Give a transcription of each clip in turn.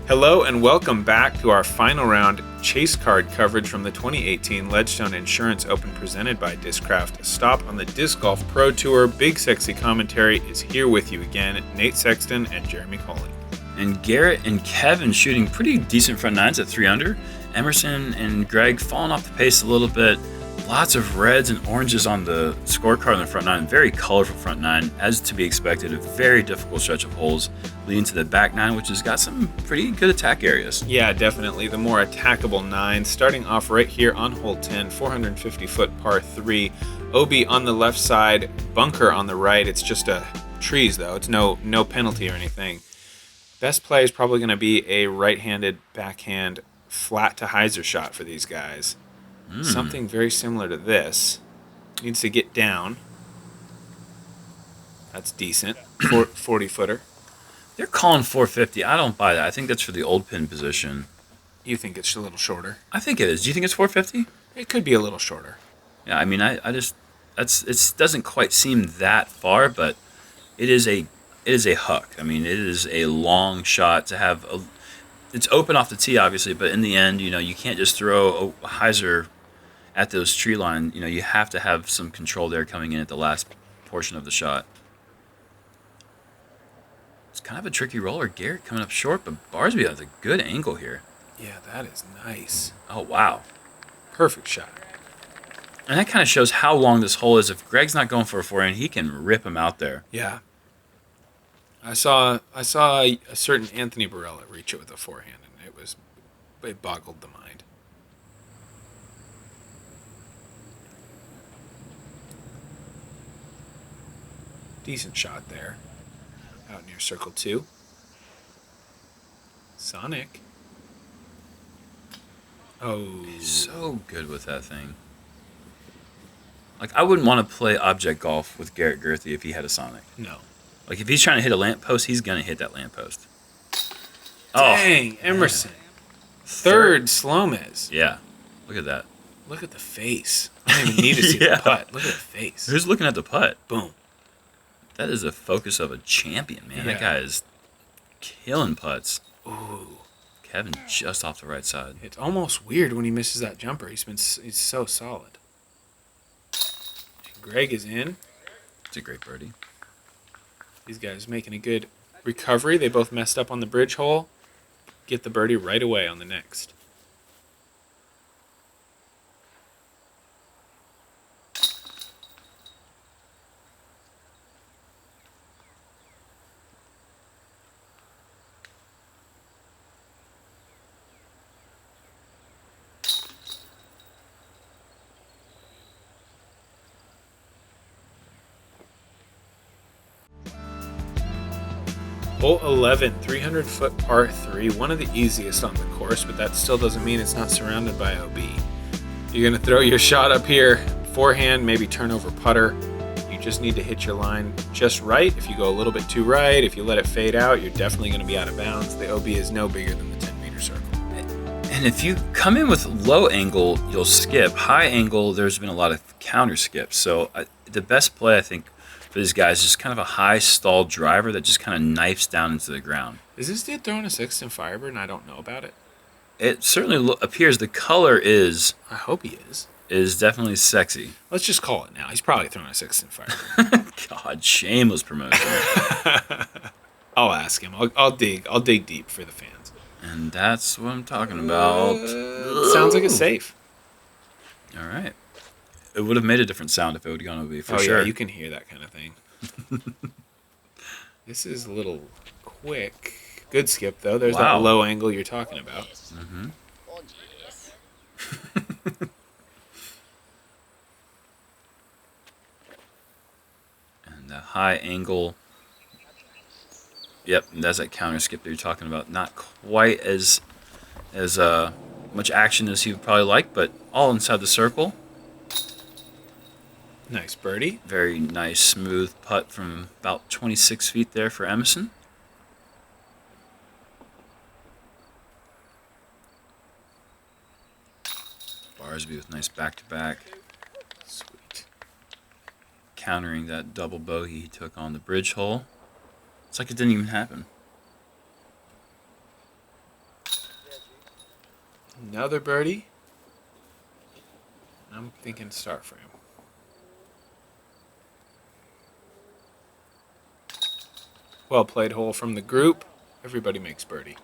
Hello and welcome back to our final round chase card coverage from the 2018 Ledgestone Insurance Open presented by Discraft. A stop on the Disc Golf Pro Tour. Big Sexy Commentary is here with you again. Nate Sexton and Jeremy Koling. And Garrett and Kevin shooting pretty decent front nines at 3 under. Emerson and Gregg falling off the pace a little bit. Lots of reds and oranges on the scorecard on the front nine. Very colorful front nine, as to be expected. A very difficult stretch of holes leading to the back nine, which has got some pretty good attack areas. Yeah, definitely the more attackable nine. Starting off right here on hole 10, 450-foot par 3. OB on the left side, bunker on the right. It's just trees, though. It's no penalty or anything. Best play is probably going to be a right-handed backhand flat to hyzer shot for these guys. Something very similar to this. Needs to get down. That's decent. 40-footer. They're calling 450. I don't buy that. I think that's for the old pin position. You think it's a little shorter? I think it is. Do you think it's 450? It could be a little shorter. Yeah, I mean, it doesn't quite seem that far, but it is a huck. I mean, it is a long shot to have it's open off the tee, obviously, but in the end, you can't just throw a hyzer at those tree line. You have to have some control there coming in at the last portion of the shot. It's kind of a tricky roller. Garrett coming up short, but Barsby has a good angle here. Yeah, that is nice. Oh, wow. Perfect shot. And that kind of shows how long this hole is. If Gregg's not going for a forehand, he can rip him out there. Yeah. I saw a certain Anthony Barella reach it with a forehand, and it boggled the mind. Decent shot there. Out near circle 2. Sonic. Oh. He's so good with that thing. Like, I wouldn't want to play object golf with Garrett Gurthie if he had a Sonic. No. Like, if he's trying to hit a lamppost, he's going to hit that lamppost. Dang, Emerson. Third SloMez. Yeah. Look at that. Look at the face. I don't even need to see the putt. Look at the face. Who's looking at the putt? Boom. That is the focus of a champion, man. Yeah. That guy is killing putts. Ooh. Kevin just off the right side. It's almost weird when he misses that jumper. He's so solid. And Gregg is in. It's a great birdie. These guys making a good recovery. They both messed up on the bridge hole. Get the birdie right away on the next. Hole 11, 300-foot par 3, one of the easiest on the course, but that still doesn't mean it's not surrounded by OB. You're going to throw your shot up here, forehand, maybe turn over putter. You just need to hit your line just right. If you go a little bit too right, if you let it fade out, you're definitely going to be out of bounds. The OB is no bigger than the 10-meter circle. And if you come in with low angle, you'll skip. High angle, there's been a lot of counter skips. So the best play, I think, for these guys is kind of a high stall driver that just kind of knifes down into the ground. Is this dude throwing a Sexton Firebird and I don't know about it? It certainly appears the color is... I hope he is. Is definitely sexy. Let's just call it now. He's probably throwing a Sexton Firebird. God, shameless promotion. I'll ask him. I'll dig deep for the fans. And that's what I'm talking about. Sounds like a safe. All right. It would have made a different sound if it would have gone OB for sure. Yeah, you can hear that kind of thing. This is a little quick. Good skip, though. There's that low angle you're talking about. Mm-hmm. And the high angle. Yep, that's that counter skip that you're talking about. Not quite as much action as he would probably like, but all inside the circle. Nice birdie. Very nice, smooth putt from about 26 feet there for Emerson. Barsby with nice back-to-back. Sweet. Countering that double bogey he took on the bridge hole. It's like it didn't even happen. Another birdie. I'm thinking start frame. Well played hole from the group. Everybody makes birdie.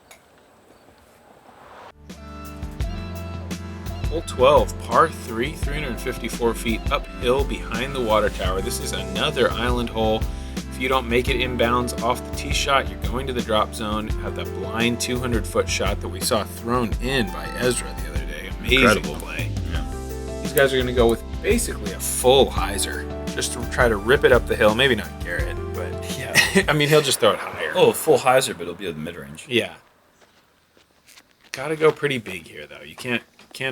Hole 12, par 3, 354 feet uphill behind the water tower. This is another island hole. If you don't make it inbounds off the tee shot, you're going to the drop zone. Have that blind 200-foot shot that we saw thrown in by Ezra the other day. Amazing Incredible play. Yeah. These guys are going to go with basically a full hyzer, just to try to rip it up the hill. Maybe not Garrett, but Yeah. I mean, he'll just throw it higher. Oh, full hyzer, but it'll be at the mid-range. Yeah. Got to go pretty big here, though. You can't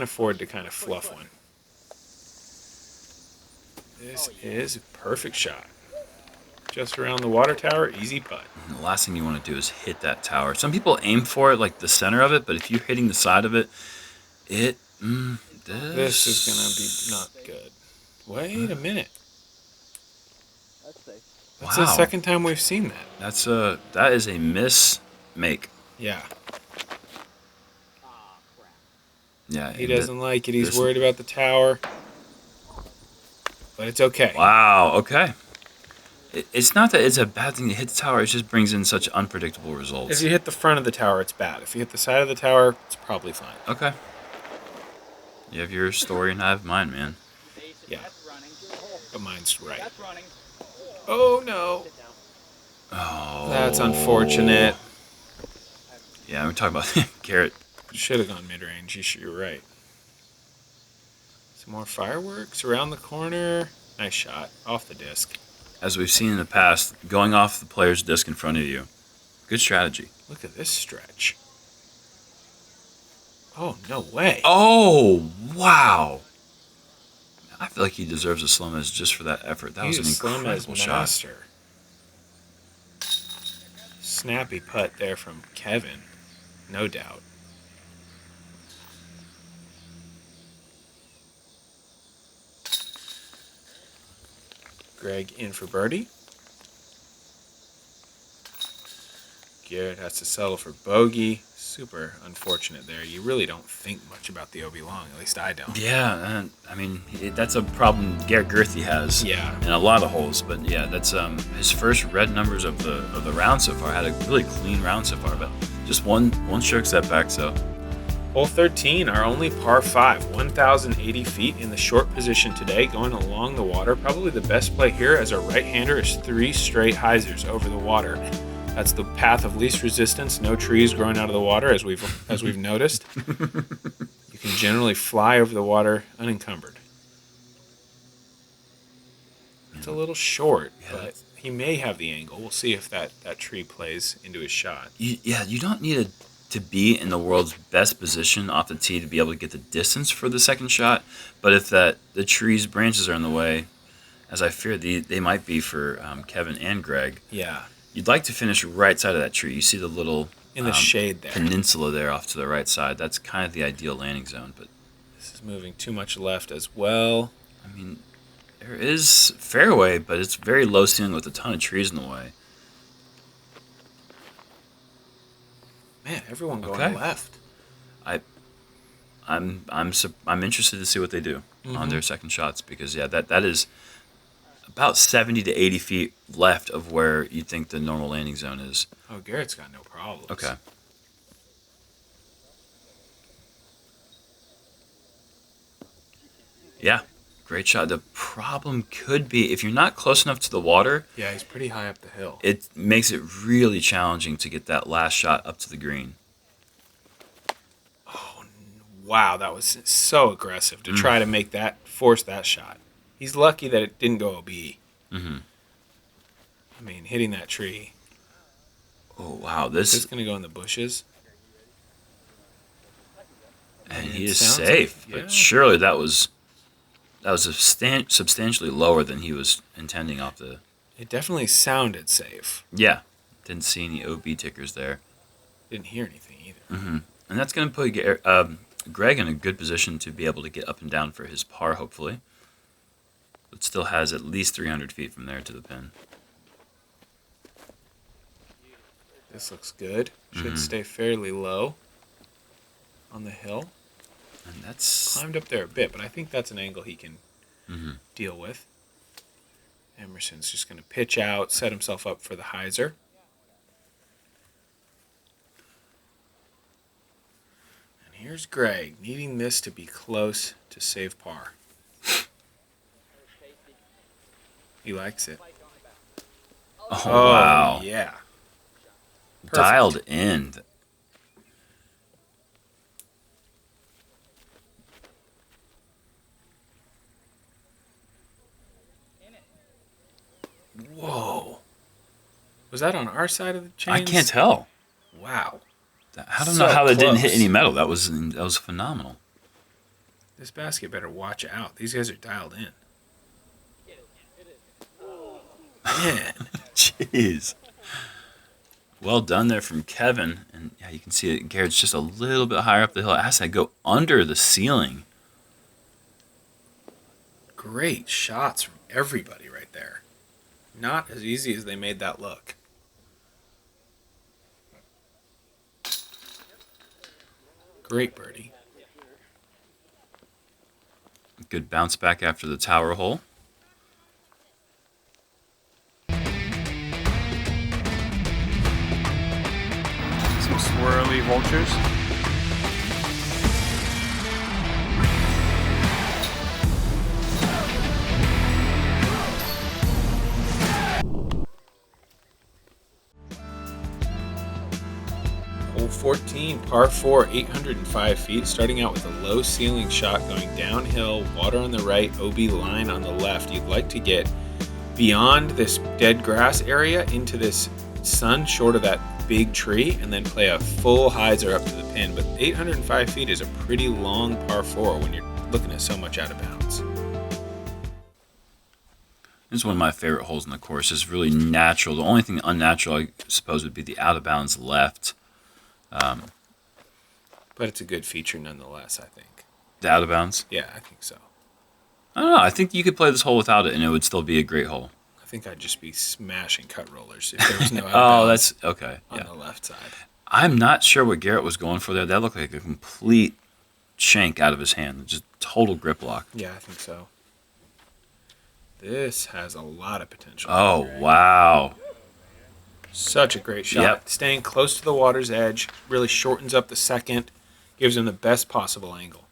afford to kind of fluff one. This is a perfect shot. Just around the water tower, easy putt. And the last thing you want to do is hit that tower. Some people aim for it, like the center of it, but if you're hitting the side of it, This is going to be not good. Wait a minute. That's the second time we've seen that. That is a miss make. Yeah. Yeah. He doesn't like it. He's worried about the tower. But it's okay. Wow, okay. It's not that it's a bad thing to hit the tower, it just brings in such unpredictable results. If you hit the front of the tower, it's bad. If you hit the side of the tower, it's probably fine. Okay. You have your story and I have mine, man. Yeah. But mine's right. Oh, no. Oh. That's unfortunate. Yeah, we're talking about Garrett. Should have gone mid-range. You're right. Some more fireworks around the corner. Nice shot. Off the disc. As we've seen in the past, going off the player's disc in front of you. Good strategy. Look at this stretch. Oh, no way. Oh, wow. I feel like he deserves a SloMez just for that effort. That was an incredible shot. Snappy putt there from Kevin. No doubt. Gregg in for birdie. Garrett has to settle for bogey. Super unfortunate there. You really don't think much about the OB long. At least I don't. Yeah, I mean, that's a problem Garrett Gurthie has in a lot of holes. But yeah, that's his first red numbers of the round so far. Had a really clean round so far, but just one stroke setback. So hole 13, our only par 5, 1,080 feet in the short position today, going along the water. Probably the best play here as a right-hander is 3 straight hyzers over the water. That's the path of least resistance. No trees growing out of the water, as we've noticed. You can generally fly over the water unencumbered. It's a little short, but he may have the angle. We'll see if that tree plays into his shot. You don't need to be in the world's best position off the tee to be able to get the distance for the second shot. But if the tree's branches are in the way, as I fear they might be for Kevin and Gregg. Yeah. You'd like to finish right side of that tree. You see the little in the shade there peninsula there off to the right side. That's kind of the ideal landing zone. But this is moving too much left as well. I mean, there is fairway, but it's very low ceiling with a ton of trees in the way. Man, everyone going left. I'm interested to see what they do on their second shots because that is about 70 to 80 feet left of where you think the normal landing zone is. Oh, Garrett's got no problems. Okay. Yeah, great shot. The problem could be if you're not close enough to the water. Yeah, he's pretty high up the hill. It makes it really challenging to get that last shot up to the green. Oh, wow, that was so aggressive to try to force that shot. He's lucky that it didn't go OB. Mm-hmm. I mean, hitting that tree. Oh, wow. This is going to go in the bushes. And he is safe. Like, but surely that was substantially lower than he was intending off the... It definitely sounded safe. Yeah. Didn't see any OB tickers there. Didn't hear anything either. Mm-hmm. And that's going to put Gregg in a good position to be able to get up and down for his par, hopefully. But still has at least 300 feet from there to the pin. This looks good. Should stay fairly low on the hill. And that's Climbed up there a bit, but I think that's an angle he can mm-hmm. deal with. Emerson's just going to pitch out, set himself up for the hyzer. And here's Gregg, needing this to be close to save par. He likes it. Oh, wow. Yeah. Perfect. Dialed in. Whoa. Was that on our side of the chains? I can't tell. Wow. I don't know how that didn't hit any metal. That was phenomenal. This basket better watch out. These guys are dialed in. Man. Jeez. Well done there from Kevin. And yeah, you can see it. Garrett's just a little bit higher up the hill. It has to go under the ceiling. Great shots from everybody right there. Not as easy as they made that look. Great birdie. Good bounce back after the tower hole. Some swirly vultures. Hole 14, par 4, 805 feet, starting out with a low ceiling shot going downhill, water on the right, OB line on the left. You'd like to get beyond this dead grass area into this sun short of that big tree and then play a full hyzer up to the pin. But 805 feet is a pretty long par 4 when you're looking at so much out of bounds. This is one of my favorite holes in the course. It's really natural. The only thing unnatural, I suppose, would be the out of bounds left. But it's a good feature nonetheless, I think. The out of bounds? Yeah, I think so. I don't know. I think you could play this hole without it, and it would still be a great hole. I think I'd just be smashing cut rollers if there was no out of Oh, bounds that's okay. on Yeah. the left side. I'm not sure what Garrett was going for there. That looked like a complete shank out of his hand. Just total grip lock. Yeah, I think so. This has a lot of potential. Oh, wow. Such a great shot. Yep. Staying close to the water's edge really shortens up the second, gives him the best possible angle.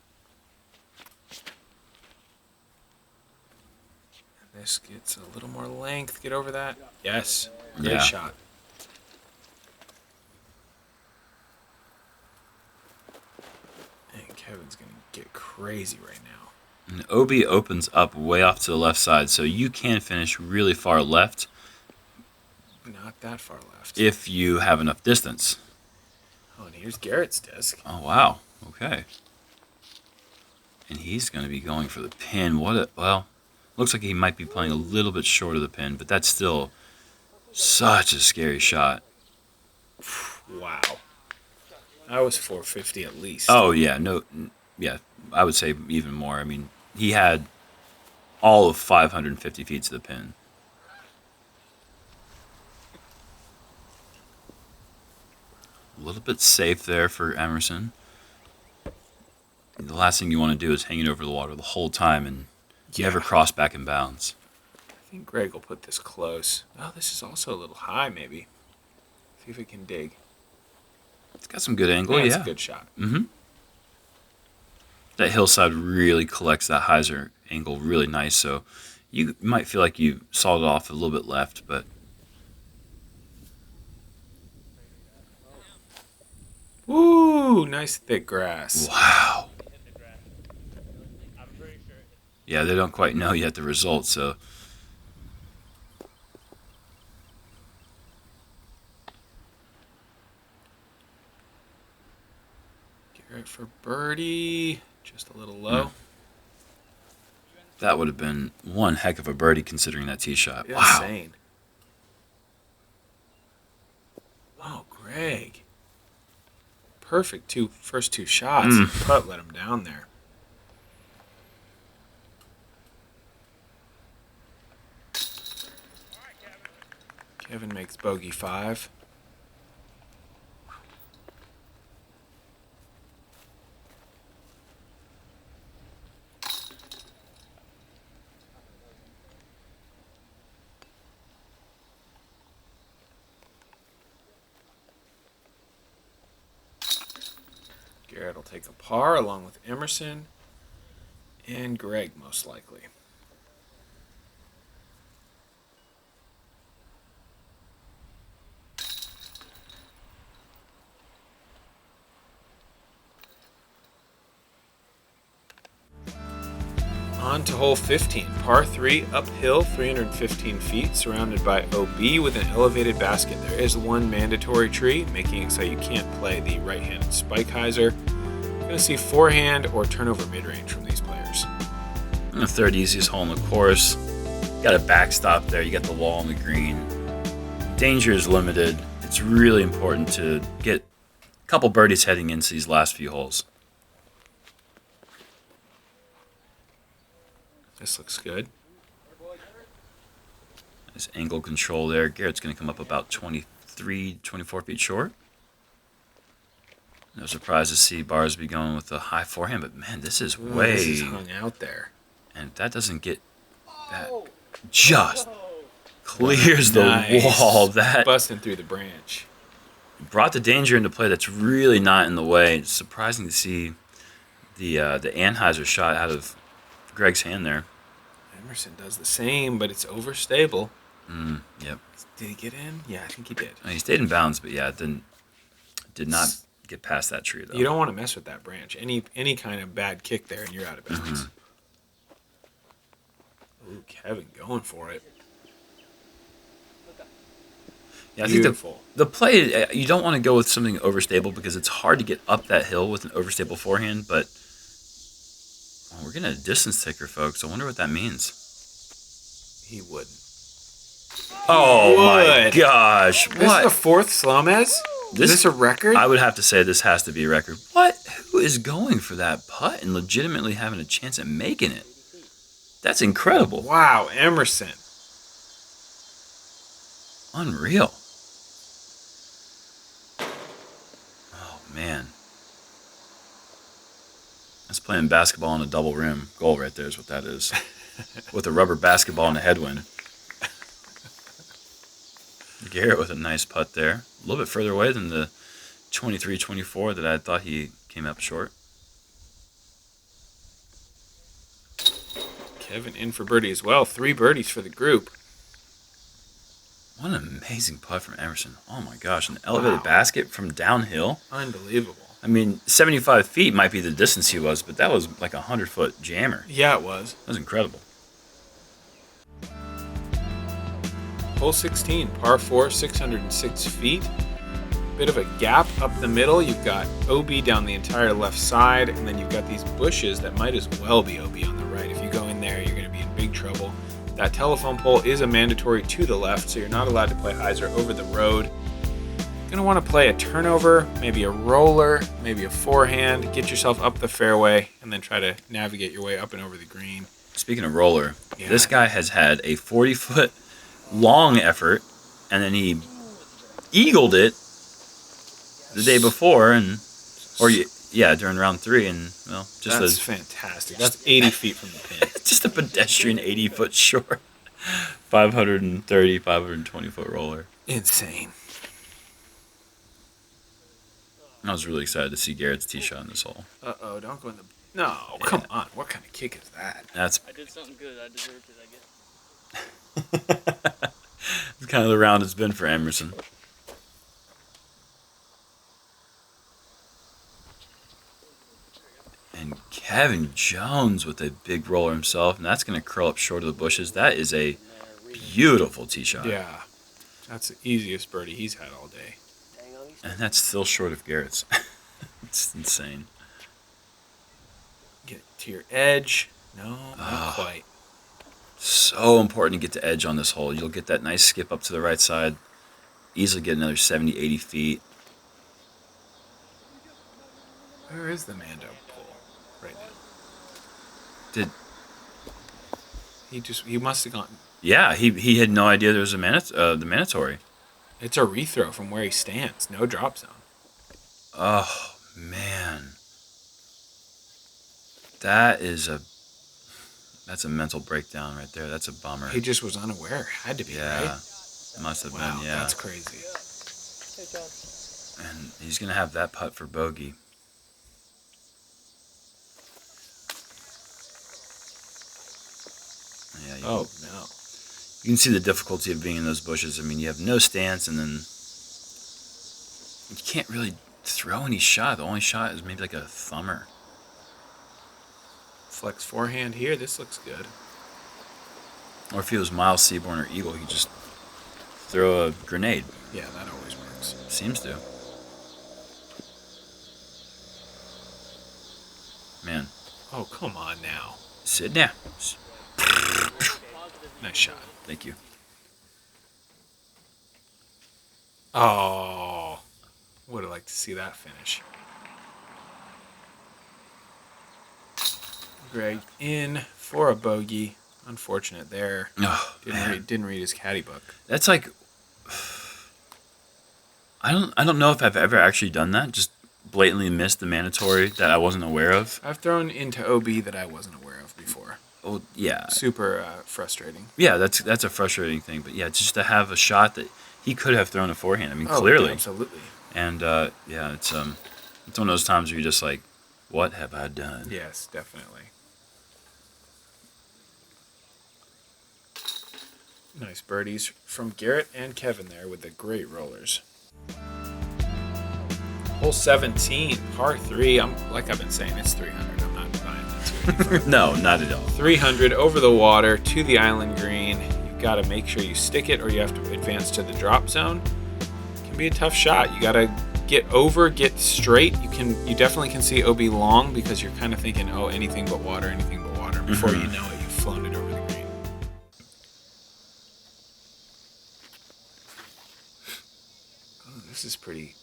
And this gets a little more length. Get over that. Yes. Great Yeah. shot. And Kevin's going to get crazy right now. And OB opens up way off to the left side, so you can finish really far left Not that far left. if you have enough distance. Oh, and here's Garrett's disc. Oh, wow. Okay. And he's going to be going for the pin. Well, looks like he might be playing a little bit short of the pin, but that's still such a scary shot. Wow. That was 450 at least. Oh, yeah. Yeah, I would say even more. I mean, he had all of 550 feet to the pin. A little bit safe there for Emerson. The last thing you want to do is hang it over the water the whole time and never cross back in bounds. I think Gregg will put this close. Oh, this is also a little high, maybe. See if it can dig. It's got some good angle, It's yeah. a good shot. Mm-hmm. That hillside really collects that hyzer angle really nice, so you might feel like you sawed it off a little bit left, but Woo! Nice thick grass. wow. Yeah, they don't quite know yet the result, so Garrett for birdie. Just a little low. that would have been one heck of a birdie considering that tee shot. Wow. Insane. Oh, Gregg. Perfect first two shots. Putt let him down there. Kevin makes bogey 5. Garrett will take a par along with Emerson and Gregg, most likely. On to hole 15, par 3, uphill, 315 feet, surrounded by OB with an elevated basket. There is one mandatory tree, making it so you can't play the right-handed spike hyzer. You're going to see forehand or turnover mid-range from these players. And the third easiest hole in the course. Got a backstop there. You got the wall on the green. Danger is limited. It's really important to get a couple birdies heading into these last few holes. This looks good. Nice angle control there. Garrett's going to come up about 23, 24 feet short. No surprise to see Barsby going with a high forehand, but man, this is way... This is hung out there. And if that doesn't get... That just clears Nice. The wall. That Busting through the branch. brought the danger into play that's really not in the way. It's surprising to see the Anheuser shot out of Gregg's hand there. Emerson does the same, but it's overstable. Yep. Did he get in? Yeah, I think he did. He stayed in bounds, but yeah, it did not get past that tree though. You don't want to mess with that branch. Any kind of bad kick there, and you're out of bounds. Ooh, Kevin going for it. Yeah, I think Beautiful. the play, you don't want to go with something overstable because it's hard to get up that hill with an overstable forehand, but we're getting a distance taker, folks. I wonder what that means. He wouldn't. Oh my would. gosh. This What? is the fourth SloMez? Is this a record? I would have to say this has to be a record. What? Who is going for that putt and legitimately having a chance at making it? That's incredible. Wow, Emerson. Unreal. Oh, man. That's playing basketball on a double rim goal right there is what that is. With a rubber basketball and a headwind. Garrett with a nice putt there. A little bit further away than the 23-24 that I thought he came up short. Kevin in for birdie as well. 3 birdies for the group. What an amazing putt from Emerson. Oh my gosh, an elevated basket from downhill. Unbelievable. I mean, 75 feet might be the distance he was, but that was like a 100-foot jammer. Yeah, it was. That was incredible. Hole 16, par 4, 606 feet. Bit of a gap up the middle. You've got OB down the entire left side, and then you've got these bushes that might as well be OB on the right. If you go in there, you're going to be in big trouble. That telephone pole is a mandatory to the left, so you're not allowed to play hyzer over the road. You're going to want to play a turnover, maybe a roller, maybe a forehand, get yourself up the fairway, and then try to navigate your way up and over the green. Speaking of roller, Yeah. this guy has had a 40-foot long effort, and then he eagled it the day before, during round 3, and well, That's fantastic. That's 80 feet from the pin. just a pedestrian 80-foot short, 530, 520-foot roller. Insane. I was really excited to see Garrett's tee shot in this hole. Uh-oh, don't go in the... No, come on. What kind of kick is that? That's I did something good. I deserved it, I guess. it's kind of the round it's been for Emerson. And Kevin Jones with a big roller himself, and that's going to curl up short of the bushes. That is a beautiful tee shot. Yeah. That's the easiest birdie he's had all day. And that's still short of Garrett's. It's insane. Get to your edge. No, not quite. So important to get to edge on this hole. You'll get that nice skip up to the right side. Easily get another 70, 80 feet. Where is the Mando pole right now? He must have gone... Yeah, he had no idea there was the mandatory. It's a rethrow from where he stands. No drop zone. Oh, man. That's a mental breakdown right there. That's a bummer. He just was unaware. Had to be, Yeah, right? must have Wow, been, yeah. that's crazy. And he's going to have that putt for bogey. Oh, no. You can see the difficulty of being in those bushes. I mean, you have no stance, and then you can't really throw any shot. The only shot is maybe like a thumber. Flex forehand here. This looks good. Or if he was Miles Seaborn or Eagle, he'd just throw a grenade. Yeah, that always works. Seems to. Man. Oh, come on now. Sit down. Nice shot. Thank you. Oh, would have liked to see that finish. Gregg in for a bogey. Unfortunate there. Oh, Didn't read his caddy book. That's like, I don't know if I've ever actually done that. Just blatantly missed the mandatory that I wasn't aware of. I've thrown into OB that I wasn't aware of before. Oh yeah. Super frustrating. Yeah, that's a frustrating thing. But yeah, just to have a shot that he could have thrown a forehand. I mean, clearly. Absolutely. And yeah, it's one of those times where you're just like, what have I done? Yes, definitely. Nice birdies from Garrett and Kevin there with the great rollers. Hole 17, par 3. Like I've been saying, it's 300. I'm not buying that too. No, not at all. 300 over the water to the island green. You've got to make sure you stick it, or you have to advance to the drop zone. It can be a tough shot. You got to get straight. You definitely can see OB long because you're kind of thinking, oh, anything but water. Before you know it, you've flown it over the green. Oh, this is pretty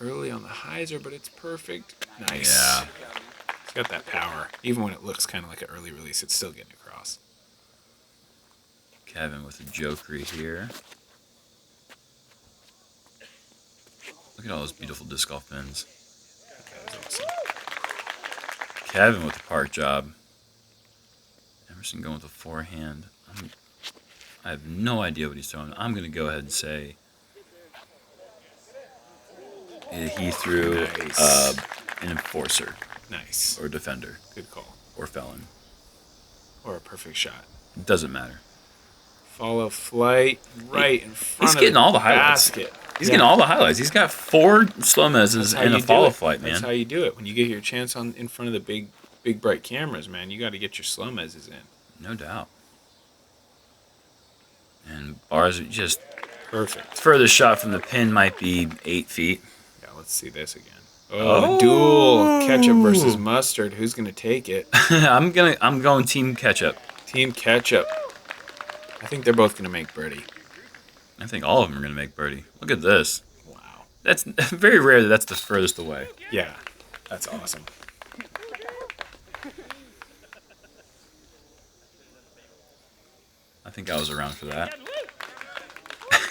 early on the hyzer, but it's perfect. Nice. Yeah. It's got that power. Even when it looks kind of like an early release, it's still getting across. Kevin with a jokery here. Look at all those beautiful disc golf pins. That was awesome. Kevin with the park job. Emerson going with a forehand. I have no idea what he's throwing. I'm going to go ahead and say he threw Nice. an enforcer. Nice. Or defender. Good call. Or felon. Or a perfect shot. It doesn't matter. FollowFlight right in front He's of getting the all the highlights. basket. He's getting all the highlights. He's got 4 SloMez's and a FollowFlight, man. That's how you do it. When you get your chance in front of the big bright cameras, man, you got to get your SloMez's in. No doubt. And Barsby just Perfect. furthest shot from the pin might be 8 feet. Yeah, let's see this again. Oh, duel ketchup versus mustard. Who's gonna take it? I'm going team ketchup. Team ketchup. I think they're both gonna make birdie. I think all of them are going to make birdie. Look at this. Wow. That's very rare that that's the furthest away. Yeah, that's awesome. I think I was around for that.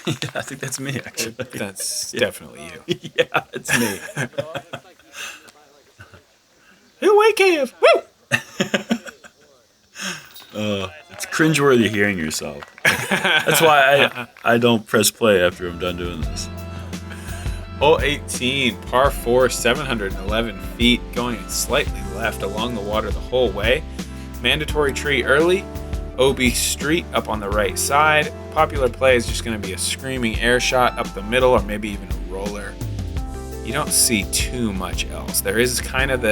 Yeah, I think that's me, actually. That's definitely you. Yeah, it's me. Hey, Kev! Woo! It's cringeworthy hearing yourself. That's why I don't press play after I'm done doing this. Hole 18, par 4, 711 feet, going slightly left along the water the whole way. Mandatory tree early. OB Street up on the right side. Popular play is just going to be a screaming air shot up the middle, or maybe even a roller. You don't see too much else. There is kind of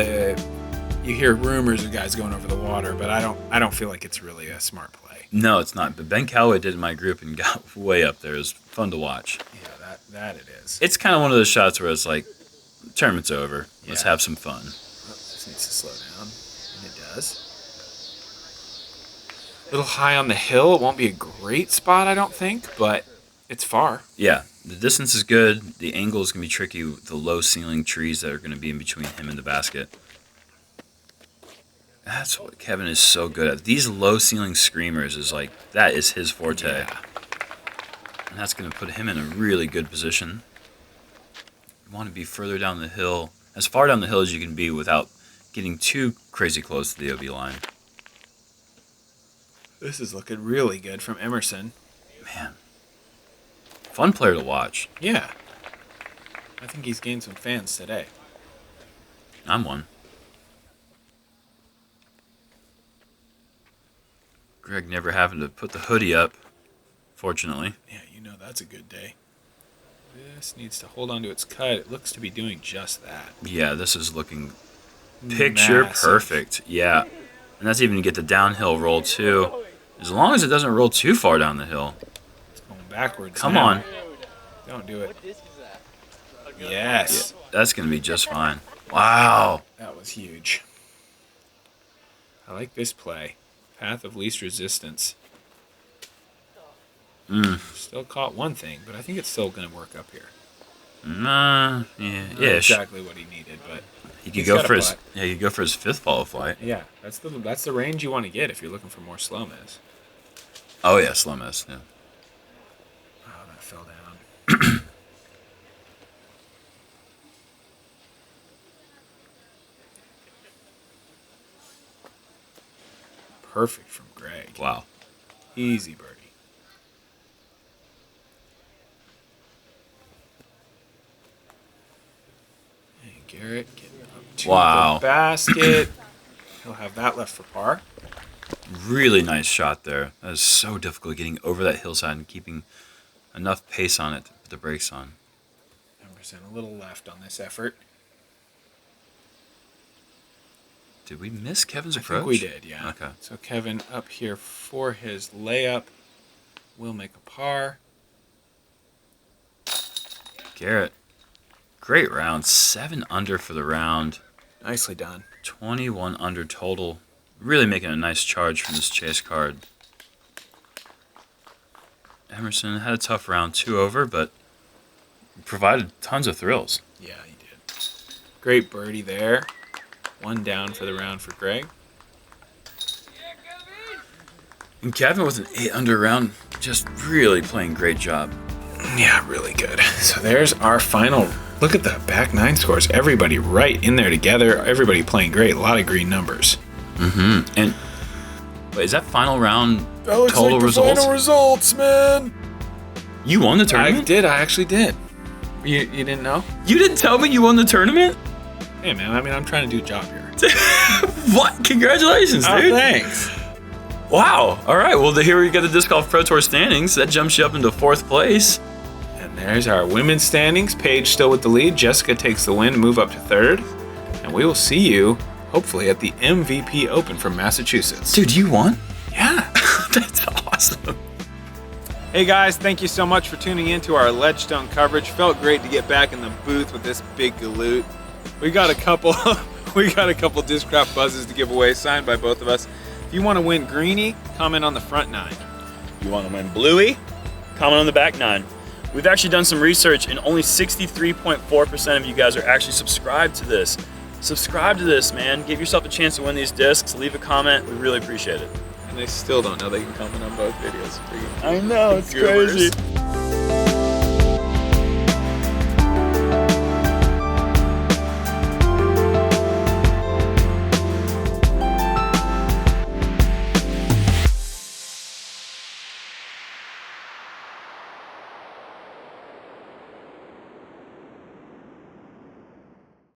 you hear rumors of guys going over the water, but I don't feel like it's really a smart play. No, it's not. But Ben Calloway did in my group and got way up there. It was fun to watch. Yeah, that it is. It's kind of one of those shots where it's like, tournament's over. Let's have some fun. Oh, this needs to slow down, and it does. A little high on the hill. It won't be a great spot, I don't think, but it's far. Yeah, the distance is good. The angle is going to be tricky with the low ceiling trees that are going to be in between him and the basket. That's what Kevin is so good at. These low ceiling screamers that is his forte. Yeah. And that's going to put him in a really good position. You want to be further down the hill, as far down the hill as you can be without getting too crazy close to the OB line. This is looking really good from Emerson. Man. Fun player to watch. Yeah. I think he's gained some fans today. I'm one. Gregg never having to put the hoodie up, fortunately. Yeah, you know that's a good day. This needs to hold on to its cut. It looks to be doing just that. Yeah, this is looking picture Massive. perfect. Yeah. And that's even to get the downhill roll, too. As long as it doesn't roll too far down the hill. It's going backwards. Come now. on. Don't do it. What disc is that? Yes. That's going to be just fine. Wow. That was huge. I like this play. Path of least resistance. Still caught one thing, but I think it's still going to work up here. Yeah, Not ish. exactly what he needed, but He could he's go got for a his putt. he could go for his 5th FollowFlight. Yeah, that's the range you want to get if you're looking for more SloMez. Oh yeah, SloMez. Yeah. Oh, that fell down. Perfect from Gregg. Wow. Easy birdie. And Garrett getting up to Wow. the basket. He'll have that left for par. Really nice shot there. That is so difficult getting over that hillside and keeping enough pace on it to put the brakes on. Emerson a little left on this effort. Did we miss Kevin's I approach? think we did, yeah. Okay. So Kevin up here for his layup will make a par. Garrett, great round. 7 under for the round. Nicely done. 21 under total. Really making a nice charge from this chase card. Emerson had a tough round, 2 over, but provided tons of thrills. Yeah, he did. Great birdie there. 1 down for the round for Gregg. And Kevin with an 8 under round, just really playing great job. Yeah, really good. So there's our final. Look at the back 9 scores. Everybody right in there together. Everybody playing great. A lot of green numbers. And wait, is that final round total results? Final results, man. You won the I tournament? did. I actually did. You didn't know? You didn't tell me you won the tournament? Hey, man. I mean, I'm trying to do a job here. What? Congratulations, Oh, dude. thanks. Wow. All right. Well, here we got the Disc Golf Pro Tour standings. That jumps you up into 4th place. And there's our women's standings. Paige still with the lead. Jessica takes the win, move up to 3rd. And we will see you, hopefully, at the MVP Open from Massachusetts. Dude, you won? Yeah. That's awesome. Hey guys, thank you so much for tuning in to our Ledgestone coverage. Felt great to get back in the booth with this big galoot. We got a couple Discraft buzzes to give away, signed by both of us. If you want to win Greenie, comment on the front 9. You want to win Bluey? Comment on the back 9. We've actually done some research, and only 63.4% of you guys are actually subscribed to this. Subscribe to this, man. Give yourself a chance to win these discs. Leave a comment. We really appreciate it. And they still don't know they can comment on both videos. I know, it's Goobers. crazy.